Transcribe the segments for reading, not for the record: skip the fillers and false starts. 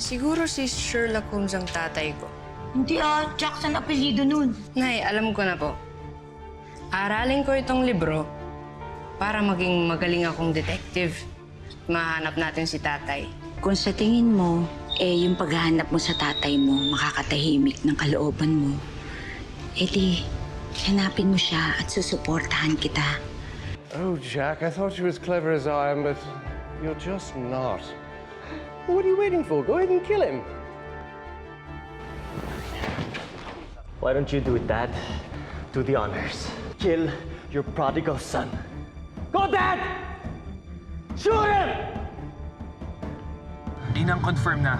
Siguro si Sherlock Holmes ang tatay ko. Hindi Jackson apelyido nun. Nay, alam ko na po. Aralin ko itong libro para maging magaling akong detective. Mahanap natin si tatay. Kung sa tingin mo, yung paghahanap mo sa tatay mo, makakatahimik ng kalooban mo, di, hanapin mo siya at susuportahan kita. Oh, Jack, I thought you were as clever as I am, but you're just not. What are you waiting for? Go ahead and kill him. Why don't you do it, Dad? Do the honors. Kill your prodigal son. Go, Dad! Shoot him! Inang confirm na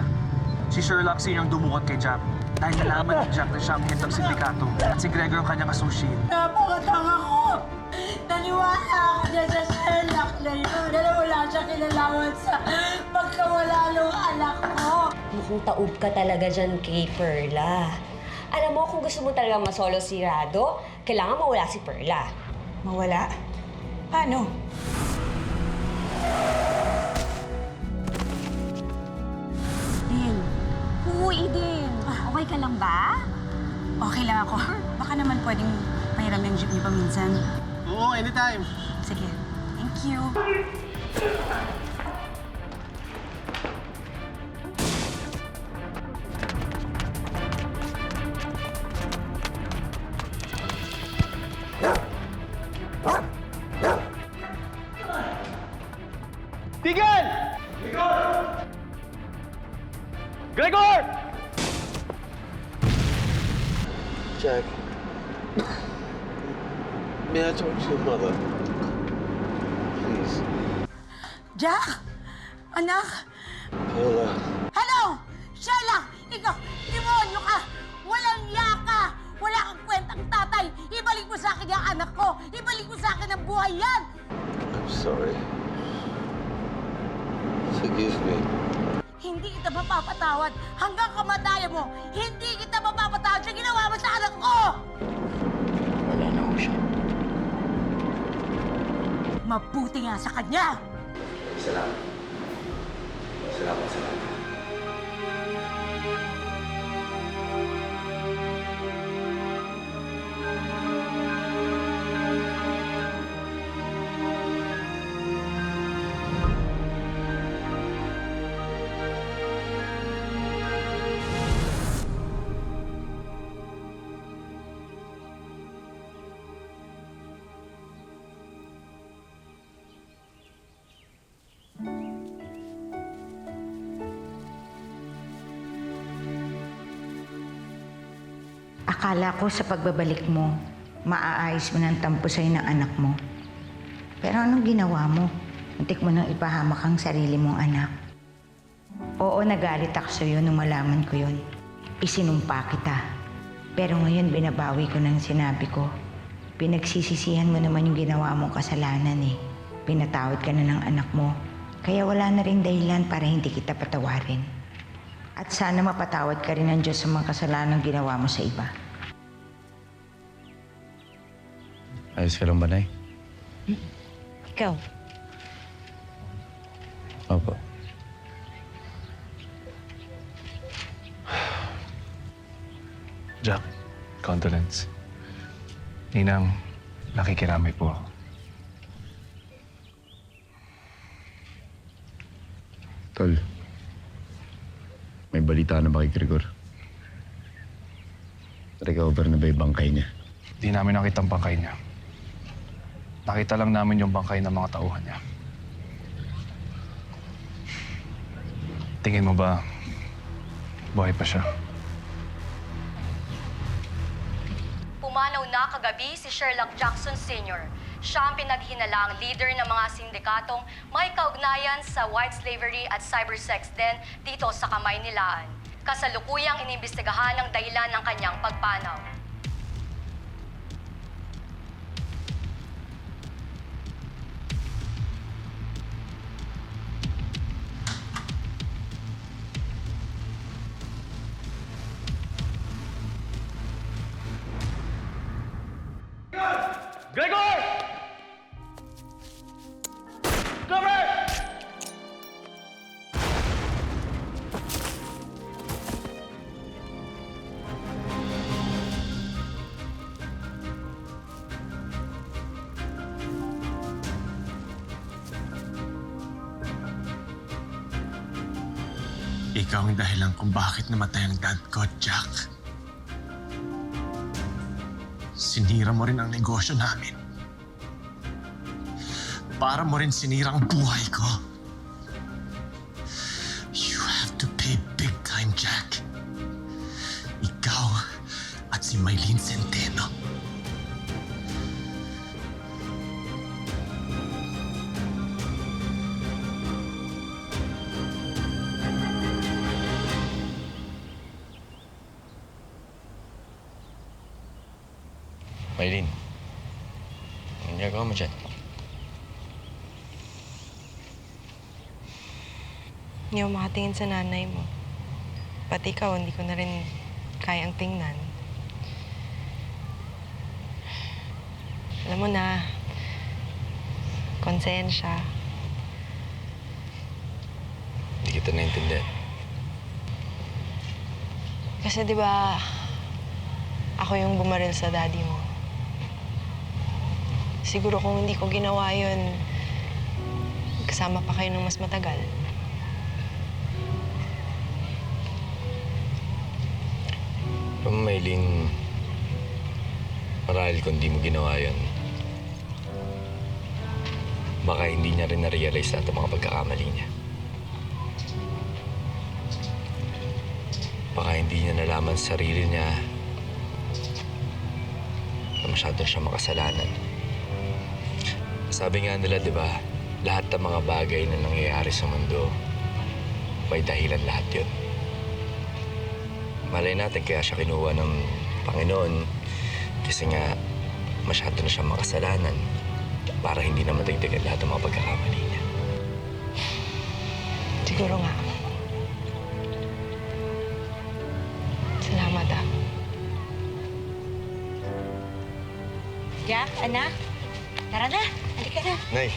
si Sherlock Sr. ang dumukot kay Jack dahil nalaman ni Jack na siya ang head ng sindikato at si Gregor ang kanyang associate. Napakatanga ko! Naniwala ako dyan sa Sherlock na yun. Dahil wala siya kinalaman sa pagkawala ng anak ko. Mukhang taob ka talaga dyan kay Perla. Alam mo, kung gusto mo talaga masolo si Rado, kailangan mawala si Perla. Mawala? Paano? Din. Uy, Din. Okay ka lang ba? Okay lang ako. Baka naman pwedeng pahiram yung jeepney pa minsan. Oo, anytime. Sige. Thank you. Tigil! Gregor! Jack, may I talk to your mother? Please. Jack! Anak! Paula. Hello! Sherlock! Ikaw! Demonyo ka! Walang iya ka! Wala kang kwentang tatay! Ibalik mo sa akin yung anak ko! Ibalik mo sa akin ang buhay yan! I'm sorry. Forgive me. Hindi kita mapapatawad hanggang kamatayan mo! Hindi kita mapapatawad sa ginawa mo sa anak ko! Wala na ako siya. Mabuti nga sa kanya! Salamat. Salamat. Akala ko sa pagbabalik mo, maaayos mo ng tampo sa'yo ng anak mo. Pero anong ginawa mo? Muntik mo nang ipahamak ang sarili mong anak. Oo, nagalit ako sa'yo nung malaman ko yun. Isinumpa kita. Pero ngayon binabawi ko ng sinabi ko. Pinagsisisihan mo naman yung ginawa mong kasalanan eh. Pinatawad ka na ng anak mo. Kaya wala na rin dahilan para hindi kita patawarin. At sana mapatawad ka rin ng Diyos sa mga kasalanan ginawa mo sa iba. Ayos ka lang ba, Nay? Ikaw? Opo. Jack, condolence. Ninang, nakikiramay po ako. Tol, may balita na ba kay Gregor? Recover na ba yung bangkay niya? Di namin nakita ang bangkay niya. Nakita lang namin yung bangkay ng mga tauhan niya. Tingin mo ba, buhay pa siya? Pumanaw na kagabi si Sherlock Jackson Sr. Siya ang pinaghinalaang leader ng mga sindikatong may kaugnayan sa white slavery at cybersex din dito sa Kamaynilaan. Kasalukuyang inimbestigahan ang dahilan ng kanyang pagpanaw. Gregor! Cover! Ikaw ang dahilan kung bakit namatay ang dad ko, Jack. Sinira mo rin ang negosyo namin. Para mo rin sinira ang buhay ko. You have to pay big time, Jack. Ikaw at si Maylene Centeno. Maylene, anong ginagawa mo dyan? Hindi ako makatingin sa nanay mo. Pati ikaw, hindi ko na rin kayang tingnan. Alam mo na, konsensya. Hindi kita naintindihan. Kasi di ba ako yung bumaril sa daddy mo. Siguro kung hindi ko ginawa yun, kasama pa kayo ng mas matagal. Maylene, marahil kung di mo ginawa yun, baka hindi niya rin na-realize lahat ang mga pagkakamali niya. Baka hindi niya nalaman sa sarili niya na masyado siya makasalanan. Sabi nga nila, di ba, lahat ng mga bagay na nangyayari sa mundo, may dahilan lahat yun. Malay natin kaya siya kinuha ng Panginoon kasi nga masyado na siya makasalanan para hindi na madagdagan lahat ng mga pagkakamali niya. Siguro nga. Salamat ah. Jack, anak. Tara na. Halika na. Nay,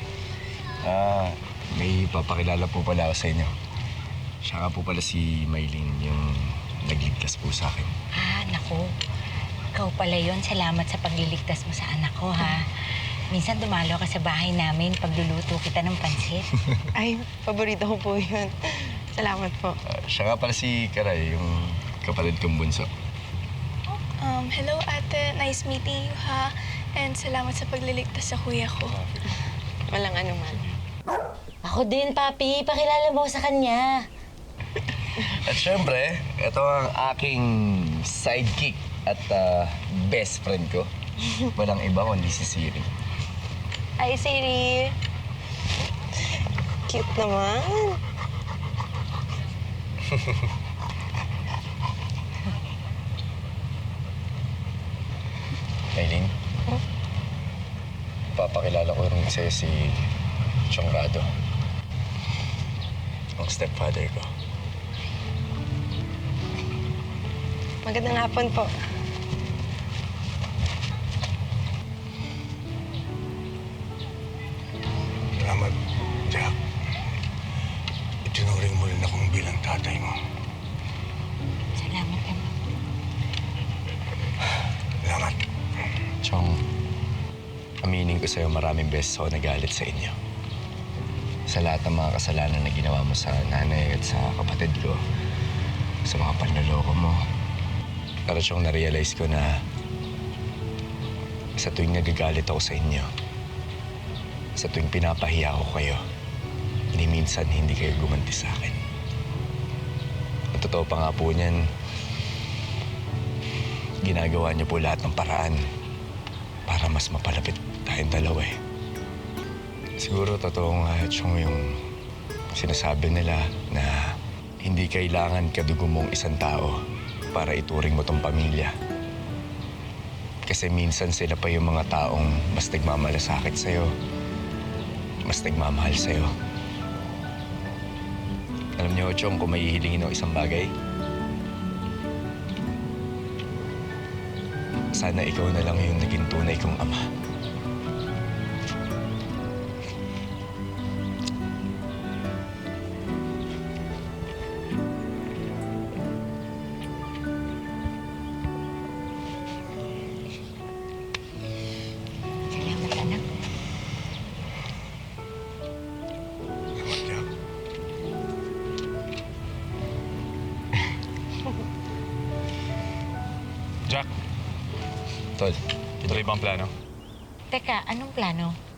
may papakilala po pala ako sa inyo. Siya nga po pala si Maylene, yung nagligtas po sa akin. Naku. Ikaw pala yun. Salamat sa pagliligtas mo sa anak ko, ha? Minsan dumalo ka sa bahay namin pagluluto kita ng pansit. Ay, paborito ko po yun. Salamat po. Siya nga pala si Karay, yung kapatid kong bunso. Hello, ate. Nice meeting you, ha? And salamat sa pagliligtas sa kuya ko. Walang anuman. Ako din, papi. Pakilala mo ko sa kanya. At syempre, ito ang aking sidekick at best friend ko. Walang iba kundi si Siri. Hi, Siri. Cute naman. Maylene, papakilala ko rin sa'yo si Chong Rado. Ang stepfather ko. Magandang hapon po. Salamat, Jack. Itinuring mo rin akong bilang tatay mo. Salamat, anak. Salamat. Chong, aminin ko sa'yo maraming beses ako nagalit sa inyo. Sa lahat ng mga kasalanan na ginawa mo sa nanay at sa kapatid ko, sa mga panloloko mo. Pero Chong, na-realize ko na sa tuwing nagagalit ako sa inyo, sa tuwing pinapahiya ko kayo, ni minsan hindi kayo gumanti sa akin. At totoo pa nga po niyan, ginagawa niyo po lahat ng paraan para mas mapalapit tayong dalawa eh. Siguro totoo nga, Chong, yung sinasabi nila na hindi kailangan kadugo mong isang tao para ituring mo tong pamilya. Kasi minsan sila pa yung mga taong mas nagmamalasakit sa'yo, mas nagmamahal sa'yo. Alam niyo, Chong, kung may hihilingin ng isang bagay, sana ikaw na lang yung naging tunay kong ama. Salamat, anak. Salamat, Jack. Jack. Tol, ituloy ba ang plano? Teka, anong plano?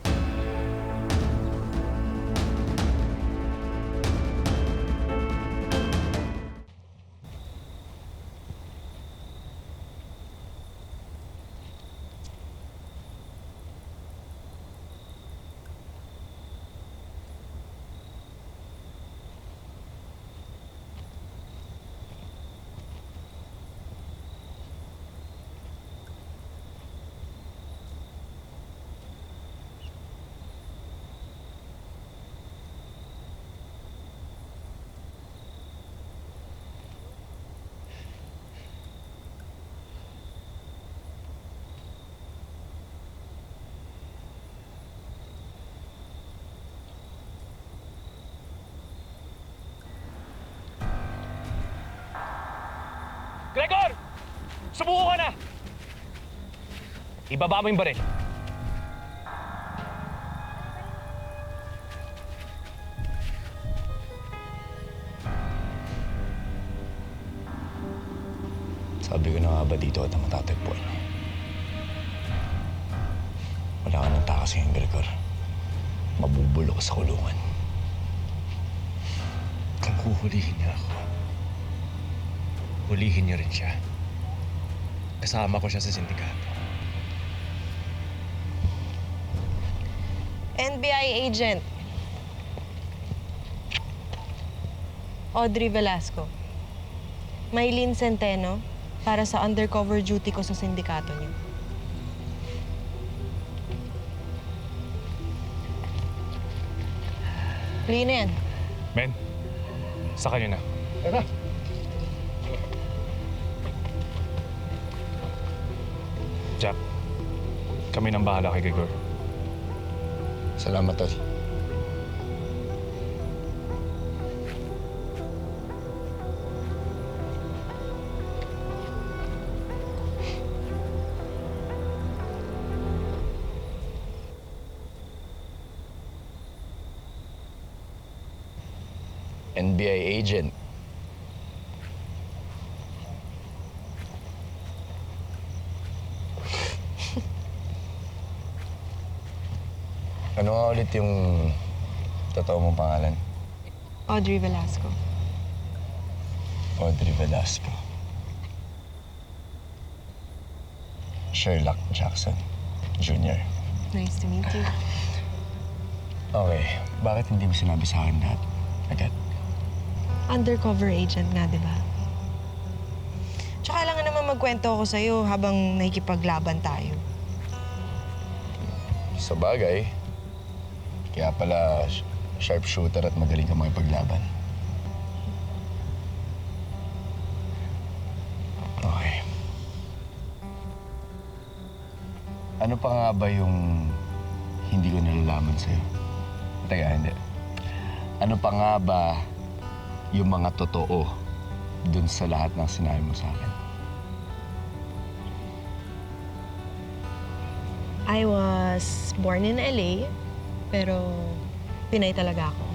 Gregor! Sumuko ka na! Ibaba mo yung baril. Sabi ko na nga ba dito at matatagpuan? Wala ka nang takas ngayon, Gregor. Mabubulo ka sa kulungan. Kung huhulihin niya ako, hulihin niyo rin siya. Kasama ko siya sa sindikato. NBI agent. Audrey Velasco. Maylene Centeno para sa undercover duty ko sa sindikato niyo. Huli na yan. Men, sa kanya na. Tara. Jack, kami nang bahala kay Gregor. Salamat, Tol. NBI agent. Ano nga ulit yung totoo mong pangalan? Audrey Velasco. Audrey Velasco. Sherlock Jackson Jr. Nice to meet you. Okay, bakit hindi mo sinabi sa akin lahat agad? Undercover agent nga, di ba? Tsaka lang naman magkwento ako sa'yo habang nakikipaglaban tayo. Sa bagay, kaya pala sharpshooter at magaling ka makipaglaban. Okay. Ano pa nga ba yung hindi ko nalalaman sa'yo? Teka, hindi. Ano pa nga ba yung mga totoo dun sa lahat ng sinabi mo sa akin? I was born in LA, pero Pinay talaga ako.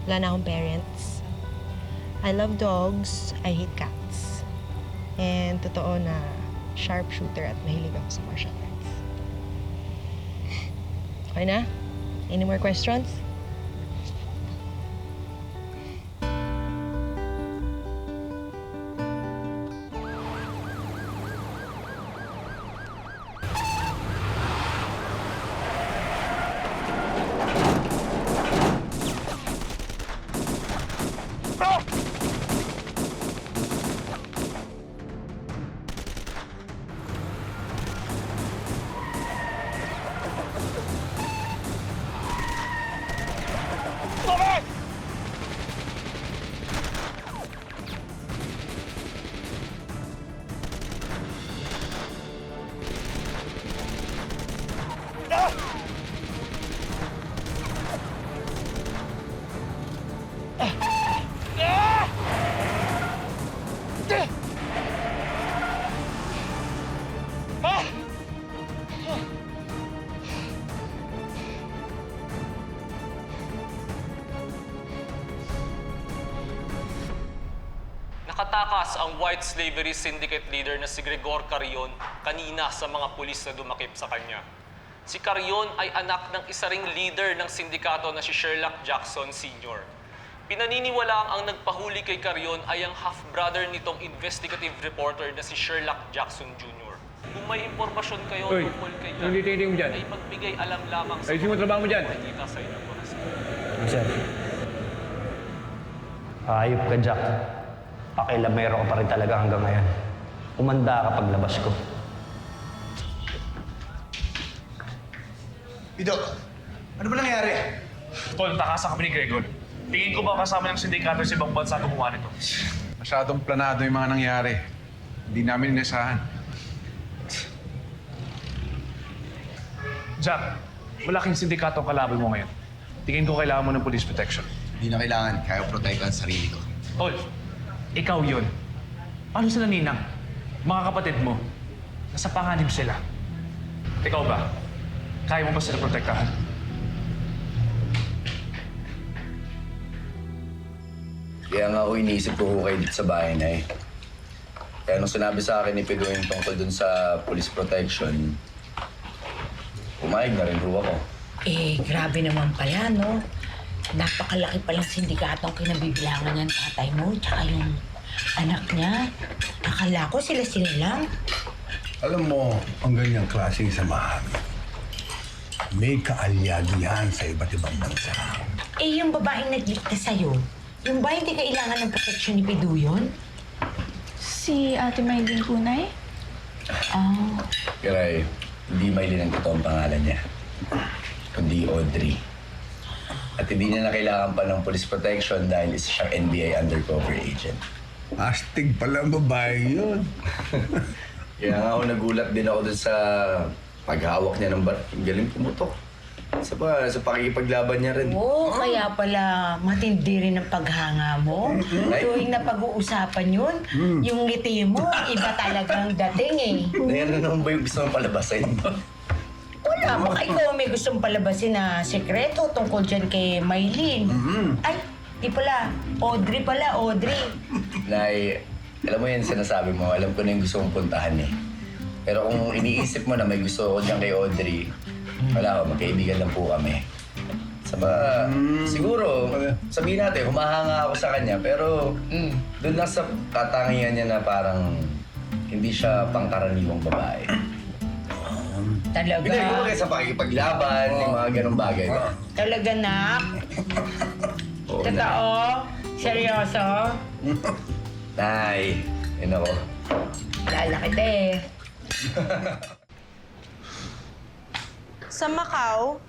Wala na akong parents. I love dogs, I hate cats. And totoo na sharpshooter at mahilig ako sa martial arts. Okay na? Any more questions? Nakatakas ang white slavery syndicate leader na si Gregor Carrion kanina sa mga pulis na dumakip sa kanya. Si Carrion ay anak ng isa ring leader ng sindikato na si Sherlock Jackson Sr. Pinaniniwalaang ang nagpahuli kay Carrion ay ang half-brother nitong investigative reporter na si Sherlock Jackson Jr. Kung may impormasyon kayo tungkol kay Carrion, ay magbigay alam lamang sa mga nakikita sa inyong mga screen. Sir. Ayop ka, Jack. Pakilamero ka pa rin talaga hanggang ngayon. Umanda ka paglabas ko. Pido, ano ba nangyari? Tol, takasan kami ni Gregor. Tingin ko ba kasama ng sindikato sa ibang bansa gumawa nito? Masyadong planado yung mga nangyari. Hindi namin inasahan. Jack, malaking sindikato ang kalaban mo ngayon. Tingin ko kailangan mo ng police protection. Hindi na kailangan. Kaya protektahan ang sarili ko. Tol, ikaw yun. Paano sila ninang? Mga kapatid mo. Nasa panganib sila. Ikaw ba? Kaya mo ba sila protektahan? Kaya nga ako iniisip ko kayo dito sa bahay na eh. Kaya nung sinabi sa akin ni Pido yung tungkol dun sa police protection, pumayag na rin ho ako. Eh, grabe naman pala, no? Napakalaki palang sindikatong kinabibilangan ng tatay mo, tsaka yung anak niya. Akala ko sila-sila lang. Alam mo, ang ganyang klaseng samahan, may kaalyado yan sa iba't ibang bansa. Eh, yung babaeng nagligtas sa'yo, yung ba hindi kailangan ng proteksyon ni Pido yun? Si Ate Maylin Punay? Ah. Kiray, hindi Maylin ang totoong pangalan niya, kundi Audrey. At hindi niya na kailangan pa ng police protection dahil isa siyang NBI undercover agent. Astig pala ang babae yun. Kaya nga ako nagulat din ako dun sa paghawak niya ng galing pumutok. Sa pakikipaglaban niya rin. Oo, kaya pala matindi rin ang paghanga mo. Tuwing na pag-uusapan yun, yung ngiti mo, iba talagang dating eh. Ano naman ba yung gusto mong palabasin? Wala, baka ikaw may gustong palabasin na sekreto tungkol dyan kay Maylin. Ay, di pala. Audrey pala, Audrey. Nay, alam mo yan sinasabi mo, alam ko na yung gusto mong puntahan eh. Pero kung iniisip mo na may gusto ko dyan kay Audrey, wala ko, magkaibigan lang po kami. Siguro, sabihin natin, humahanga ako sa kanya, pero doon lang sa katangian niya na parang hindi siya pangkaraniwang babae. Talaga? Hindi ko kayo sa pakikipaglaban, yung mga ganong bagay ba? Talaga, nak? Oo, Totoo? Seryoso? Nay, yun ako. Lalaki eh. Sa Macau,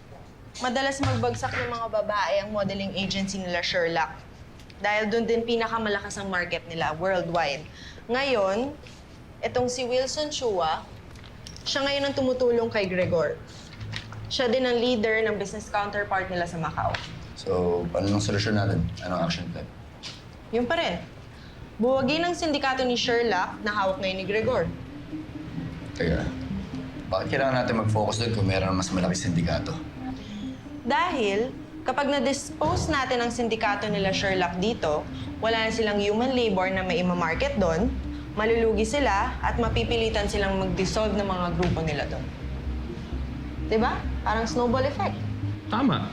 madalas magbagsak ng mga babae ang modeling agency nila Sherlock. Dahil doon din pinakamalakas ang market nila worldwide. Ngayon, itong si Wilson Chua, siya ngayon ang tumutulong kay Gregor. Siya din ang leader ng business counterpart nila sa Macau. So, paano nang solusyon natin? Anong action plan? Yun pa rin. Buwagin ang sindikato ni Sherlock na hawak ngayon ni Gregor. Teka, bakit kailangan natin mag-focus doon kung meron mas malaki sindikato? Dahil kapag na-dispose natin ang sindikato nila Sherlock dito, wala na silang human labor na may ima-market doon, malulugi sila at mapipilitan silang mag-dissolve ng mga grupo nila doon. Diba? Parang snowball effect. Tama.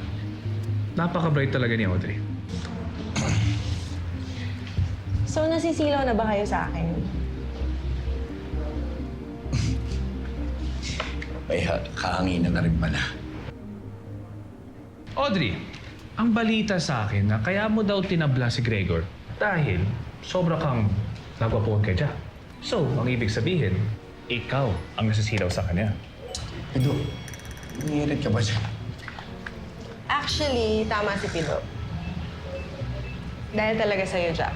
Napaka-bright talaga ni Audrey. So, nasisilaw na ba kayo sa akin? May kahanginan na rin pala. Audrey, ang balita sa akin na kaya mo daw tinabla si Gregor dahil sobra kang nagwapuan kay Jack. So, ang ibig sabihin, ikaw ang nasisilaw sa kanya. Pido, nangirit ka ba siya? Actually, tama si Pido. Dahil talaga sa'yo, Jack.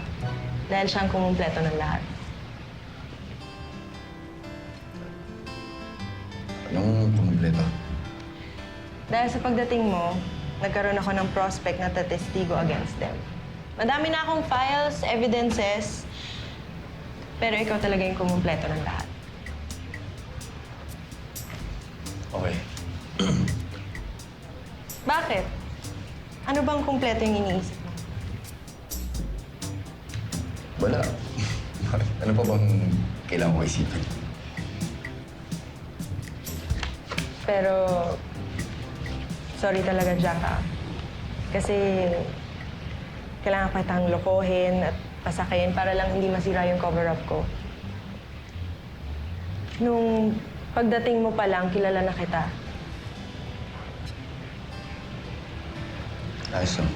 Dahil siyang kumumpleto ng lahat. Anong kumumpleto? Dahil sa pagdating mo, nagkaroon ako ng prospect na tatestigo against them. Madami na akong files, evidences, pero ikaw talaga yung kumumpleto ng lahat. Okay. Bakit? Ano bang kumpleto yung iniisip mo? Wala. Ano pa bang kailangan ko isipin? Pero, sorry talaga, Jack, kasi kailangan ko kitang lokohin at pasakayin para lang hindi masira yung cover-up ko. Nung pagdating mo pa lang, kilala na kita. Ayos lang.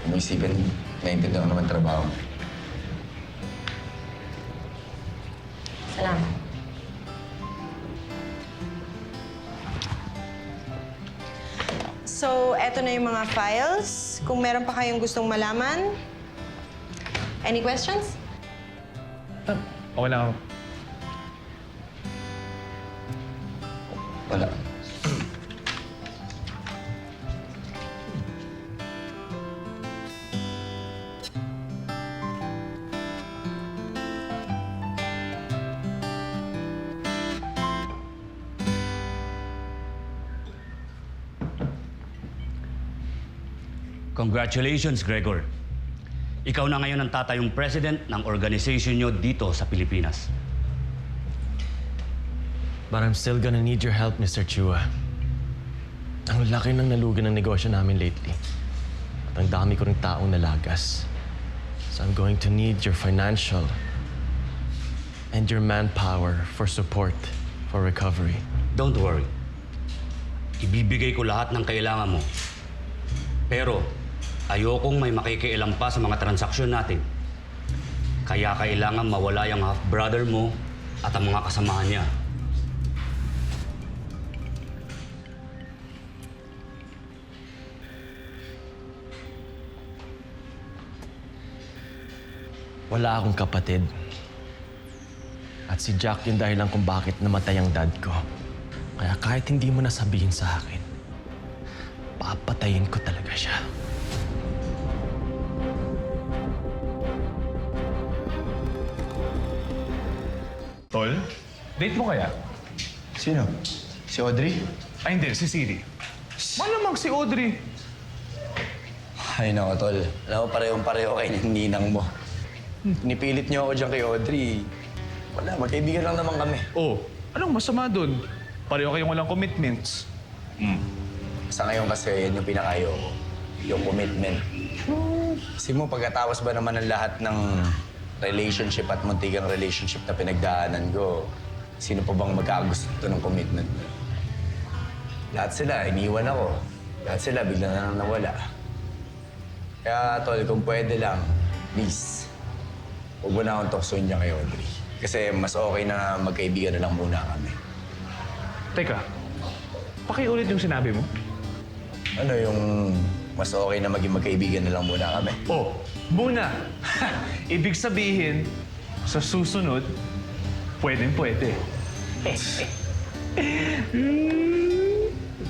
Kung may isipin, naiintindihan ko naman trabaho mo. Salamat. So, eto na yung mga files. Kung meron pa kayong gustong malaman. Any questions? Okay lang ako. Wala. Congratulations, Gregor. Ikaw na ngayon ang tatayong president ng organization nyo dito sa Pilipinas. But I'm still gonna need your help, Mr. Chua. Ang laki ng nalugan ng negosyo namin lately. At ang dami ko ring taong nalagas. So I'm going to need your financial and your manpower for support for recovery. Don't worry. Ibibigay ko lahat ng kailangan mo. Pero ayokong may makikialam pa sa mga transaksyon natin. Kaya kailangan mawala yung half-brother mo at ang mga kasamahan niya. Wala akong kapatid. At si Jack yung dahilan kung bakit namatay ang dad ko. Kaya kahit hindi mo nasabihin sa akin, papatayin ko talaga siya. Tol, date mo kaya? Sino? Si Audrey? Ay, hindi. Si Siri. Malamang si Audrey. Ay, nako, Tol. Alam mo, parehong-pareho kayo ng ninang mo. Nipilit niyo ako dyan kay Audrey. Wala, magkaibigan lang naman kami. Oh, anong masama dun? Pareho kayong walang commitments. Sa ngayon kasi, yan yung pinakayo ko. Yung commitment. Kasi mo, pagkatapos ba naman ng lahat ng relationship at muntikang relationship na pinagdaanan ko, sino pa bang magkagusto ng commitment? Lahat sila, iniwan ako. Lahat sila, bigla na lang nawala. Kaya, Tol, kung pwede lang, please, huwag mo na akong tuksoin niya kay Audrey. Kasi mas okay na magkaibigan na lang muna kami. Teka, pakiulit yung sinabi mo. Ano yung mas okay na maging magkaibigan na lang muna kami? Oh, muna. Ibig sabihin, sa susunod, pwedeng-pwede.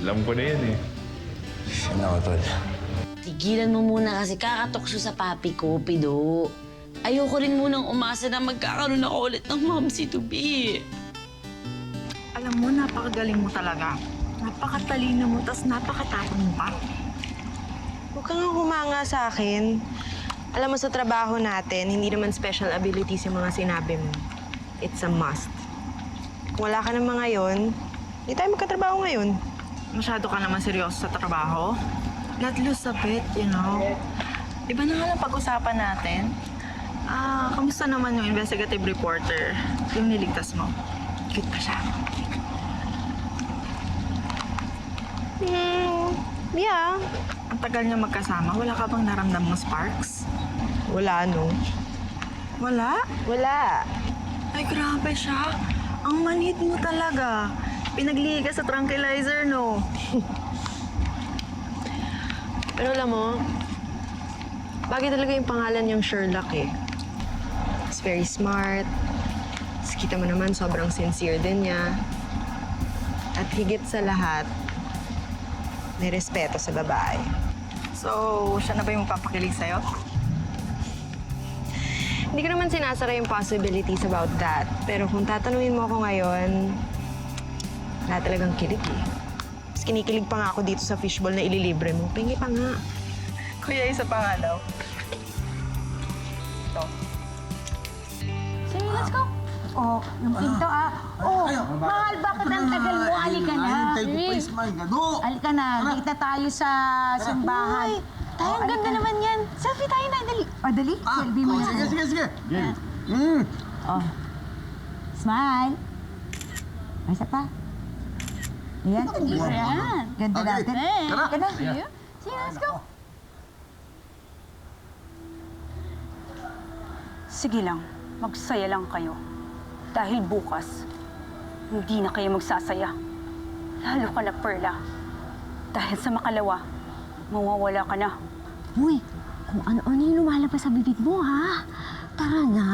Alam ko na yan eh. Ano, Tol? Tigilan mo muna kasi kakatokso sa papi ko, Pido. Ayoko rin munang umasa na magkakaroon ako ulit ng momsy-to-be. Alam mo, napakagaling mo talaga. Napakatalino mo, tas napakatapang mo pa. Huwag kang humanga sa akin. Alam mo, sa trabaho natin, hindi naman special abilities yung mga sinabi mo. It's a must. Kung wala ka ng mga yon, hindi tayo magkatrabaho ngayon. Masyado ka naman seryoso sa trabaho. Let loose a bit, you know. Iba na nga lang pag-usapan natin. Kamusta naman yung investigative reporter? Yung niligtas mo? Cute pa siya. Yeah. Ang tagal niya magkasama, wala ka bang naramdam ng sparks? Wala, no? Wala? Wala. Ay, grabe siya. Ang manhid mo talaga. Pinagliga sa tranquilizer, no? Pero alam mo, bagay talaga yung pangalan niyang Sherlock eh. He's very smart. Tapos kita mo naman, sobrang sincere din niya. At higit sa lahat, may respeto sa babae. So, siya na ba yung papakilig sa'yo? Hindi ko naman sinasara yung possibilities about that. Pero kung tatanungin mo ako ngayon, wala talagang kilig eh. Mas kinikilig pa nga ako dito sa fishbowl na ililibre mo. Pingi pa nga. Kuya, isa pa nga daw. Ito. Oh, yung pinto Oh, mahal, bakit ang tagal mo? Halika na. Hintay ko pa, Ismael. Gado! Halika na, dito tayo sa simbahan. Tayo, ang ganda naman yan. Selfie tayo na, dali. Dali, selfie mo na. Sige. Oh. Smile. Isa pa. Ayan. Ayan. Ganda Okay, natin. tara. Halika na. Sige, let's go. Sige lang, magsaya lang kayo. Dahil bukas, hindi na kayo magsasaya. Lalo ka na, Perla. Dahil sa makalawa, mawawala ka na. Uy, kung ano-ano yung lumalabas sa bibig mo, ha? Tara na.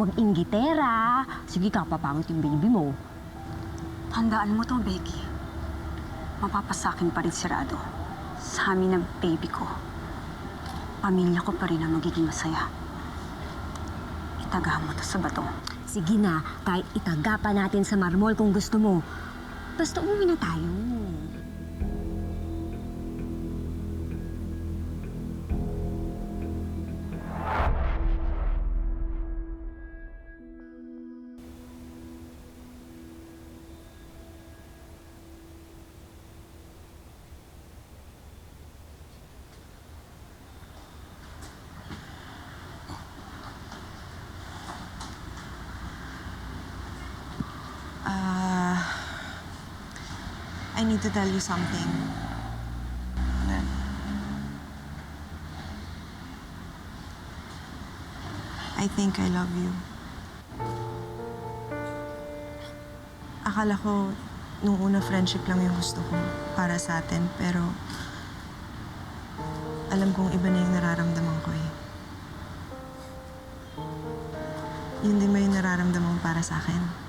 Huwag inggitera. Sige ka, papangit yung baby mo. Tandaan mo to, Becky. Mapapasakin pa rin si Rado. Sa amin ng baby ko. Pamilya ko pa rin ang magiging masaya. Itaga mo to sa bato. Sige na, kahit itaga pa natin sa marmol kung gusto mo. Basta umuwi na tayo. I need to tell you something. I think I love you. Akala ko, nung una friendship lang yung gusto ko para sa atin, pero alam kong iba na yung nararamdaman ko eh. Yun din ba yung nararamdaman mo para sa akin?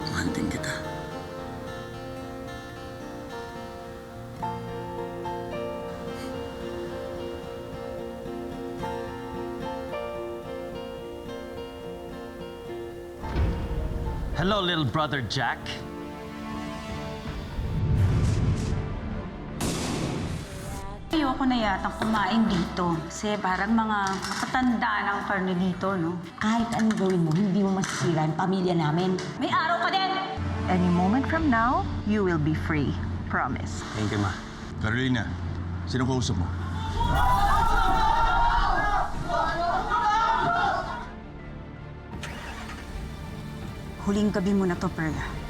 Mahal din kita. Hello, little brother Jack. Ayoko na yatang kumain dito. Kasi parang mga matatanda ng karne dito, no? Kahit anong gawin mo, hindi mo masisira ang pamilya namin. May araw ka din! Any moment from now, you will be free. Promise. Thank you, ma. Carolina, sino kausap mo? Huling gabi mo na to, Perla.